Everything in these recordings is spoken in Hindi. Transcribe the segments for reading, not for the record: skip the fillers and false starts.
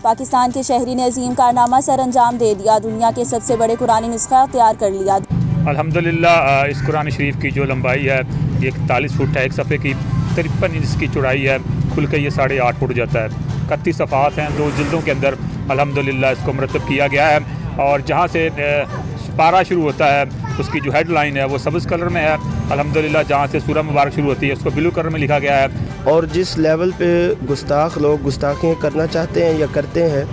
पाकिस्तान के शहरी ने अजीम कारनामा सर अंजाम दे दिया, दुनिया के सबसे बड़े कुरानी नुस्खा तैयार कर लिया। अल्हम्दुलिल्लाह इस कुरान शरीफ की जो लंबाई है ये 41 फुट है, एक सफ़े की 53 इंच की चौड़ाई है, खुल के ये 8.5 फुट जाता है। 31 सफ़ात हैं, 2 जिल्दों के अंदर अल्हम्दुलिल्लाह इसको मरतब किया गया है। और जहाँ से पारा शुरू होता है उसकी जो हेडलाइन है वो सब्ज़ कलर में है अल्हम्दुलिल्लाह, जहाँ से सूरह मुबारक शुरू होती है उसको ब्लू कलर में लिखा गया है। और जिस लेवल पे गुस्ताख लोग गुस्ताखियाँ करना चाहते हैं या करते हैं,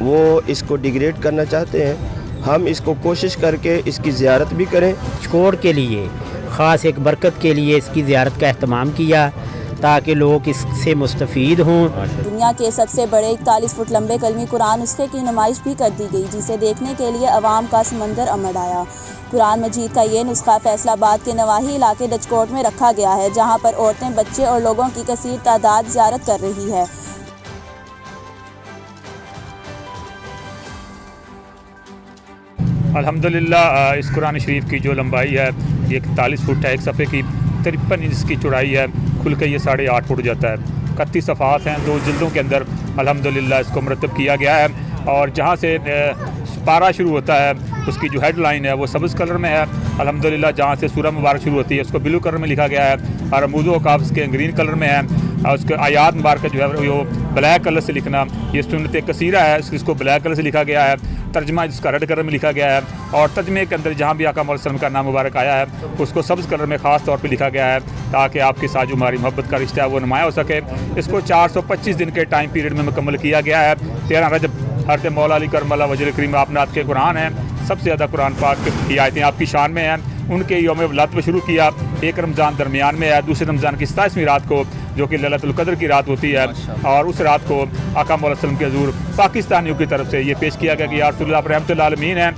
वो इसको डिग्रेड करना चाहते हैं, हम इसको कोशिश करके इसकी ज़ियारत भी करें। छोड़ के लिए ख़ास एक बरकत के लिए इसकी ज़ियारत का अहतमाम किया ताकि लोग इससे मुस्तफ़ीद हों। दुनिया के सबसे बड़े 41 फुट लंबे कलमी कुरान नुस्खे की नुमाइश भी कर दी गई, जिसे देखने के लिए अवाम का समंदर उमड़ आया। कुरान मजीद का ये नुस्खा फैसलाबाद के नवाही इलाके डचकोट में रखा गया है, जहाँ पर औरतें, बच्चे और लोगों की कसीर तादाद ज़ियारत कर रही है। अल्हम्दुलिल्लाह इस कुरान शरीफ की जो लंबाई है ये 41 फुट है, एक सफ़े की 53 इंच की चौड़ाई है, खुल के ये 8.5 फुट जाता है। 31 सफ़ात हैं, 2 जिल्दों के अंदर अल्हम्दुलिल्लाह इसको मरतब किया गया है। और जहाँ से पारा शुरू होता है उसकी जो हेडलाइन है वो सब्ज़ कलर में है अल्हम्दुलिल्लाह, जहाँ से सूरह मुबारक शुरू होती है उसको ब्लू कलर में लिखा गया है। और अमूज़ वक़ाफ़ इसके ग्रीन कलर में है। और उसके आयात मुबारक जो है वो ब्लैक कलर से लिखना, ये सुन्नत कसीरा है, इसको ब्लैक कलर से लिखा गया है। तर्जमा जिसका रेड कलर में लिखा गया है। और तर्जमे के अंदर जहाँ भी आका मोहम्मद सल्लल्लाहु अलैहि वसल्लम का नाम मुबारक आया है उसको सब्ज़ कलर में ख़ास तौर पे लिखा गया है, ताकि आपके साथ जो हमारी मोहब्बत का रिश्ता है वो नुमाया हो सके। इसको 425 दिन के टाइम पीरियड में मुकम्मल किया गया है। 13 रजब हरत मौला अली करमल्ला वजह करीम आपनात के कुरान है, सबसे ज़्यादा कुरान पाक की आयतें आपकी शान में हैं। उनके यौम वलादत पर शुरू किया, एक रमज़ान दरमियान में है, दूसरे रमज़ान की 27वीं रात को जो कि लैलतुल क़द्र की रात होती है। और उस रात को आका मौला सल्लम के हज़ूर पाकिस्तानियों की तरफ से ये पेश किया गया कि या रसूल अल्लाह आप रहमतुल आलमीन हैं,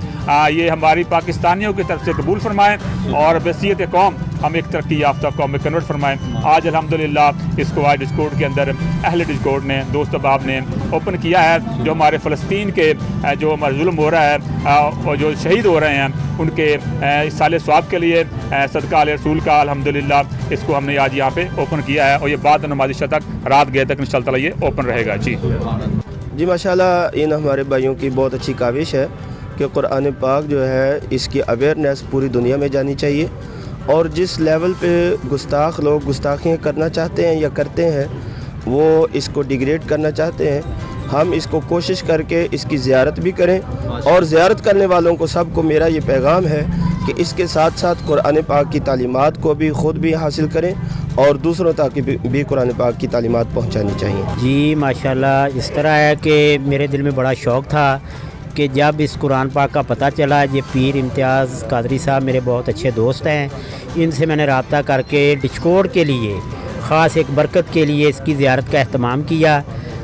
ये हमारी पाकिस्तानियों की तरफ से कबूल फरमाएँ और बसीयत कौम हम एक तरक्की याफ्ता कौम में कन्वर्ट फरमाएँ। आज अल्हम्दुलिल्लाह इसको आज डिस्कोड के अंदर अहले डिस्कोड ने, दोस्त अहबाब ने ओपन किया है। जो हमारे फ़लस्तीन के जो हमारा जुल्म हो रहा है और जो शहीद हो रहे हैं उनके साले स्वाब के लिए सदका अल रसूल का अल्हम्दुलिल्लाह इसको हमने आज यहाँ पे ओपन किया है। और ये बाद नमाज़ इशा तक रात गए तक इंशाअल्लाह ये ओपन रहेगा। जी माशाल्लाह, इन हमारे भाइयों की बहुत अच्छी काविश है कि कुरान पाक जो है इसकी अवेयरनेस पूरी दुनिया में जानी चाहिए। और जिस लेवल पे गुस्ताख लोग गुस्ताखियाँ करना चाहते हैं या करते हैं, वो इसको डिग्रेड करना चाहते हैं, हम इसको कोशिश करके इसकी ज़ियारत भी करें। और ज़ियारत करने वालों को सबको मेरा ये पैगाम है कि इसके साथ साथ कुरान पाक की तालीमात को भी ख़ुद भी हासिल करें और दूसरों तक भी कुरान पाक की तालीमात पहुँचानी चाहिए। जी माशाल्लाह, इस तरह है कि मेरे दिल में बड़ा शौक़ था कि जब इस कुरान पाक का पता चला, ये पीर इम्तियाज़ कादरी साहब मेरे बहुत अच्छे दोस्त हैं, इनसे मैंने रब्ता करके डिस्कोड के लिए ख़ास एक बरकत के लिए इसकी ज़ियारत का अहतमाम किया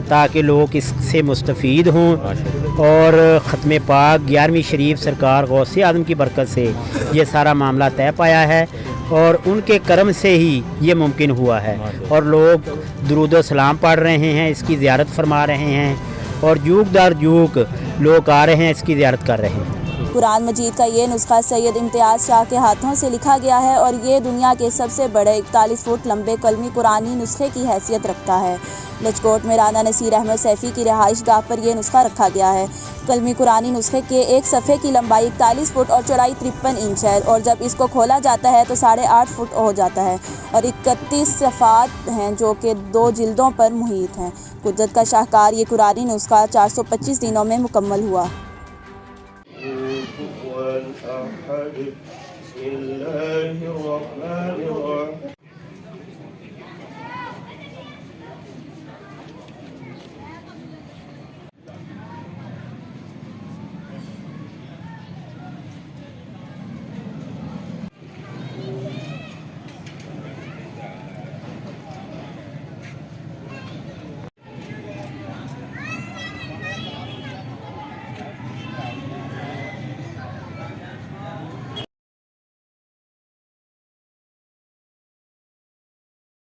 ताकि लोग इससे मुस्तफ़ीद हों। और ख़त्म पाक 11वीं शरीफ सरकार गौसे आज़म की बरकत से ये सारा मामला तय पाया है और उनके करम से ही ये मुमकिन हुआ है। और लोग दुरूद व सलाम पढ़ रहे हैं, इसकी ज़ियारत फरमा रहे हैं और जुग दर जुग लोग आ रहे हैं, इसकी ज़ियारत कर रहे हैं। कुरान मजीद का ये नुस्खा सैयद इम्तियाज़ शाह के हाथों से लिखा गया है और ये दुनिया के सबसे बड़े 41 फुट लंबे कलमी कुरानी नुस्खे की हैसियत रखता है। लचकोट में राना नसीर अहमद सैफ़ी की रिहाइश गाह पर यह नुस्खा रखा गया है। कलमी कुरानी नुस्खे के एक सफ़े की लंबाई 41 फुट और चौड़ाई 53 इंच है और जब इसको खोला जाता है तो 8.5 फुट हो जाता है। और 31 सफ़ात हैं जो कि 2 जिल्दों पर मुहित हैं। कुदरत का शाहकार ये कुरानी नुस्खा 425 दिनों में मुकम्मल हुआ।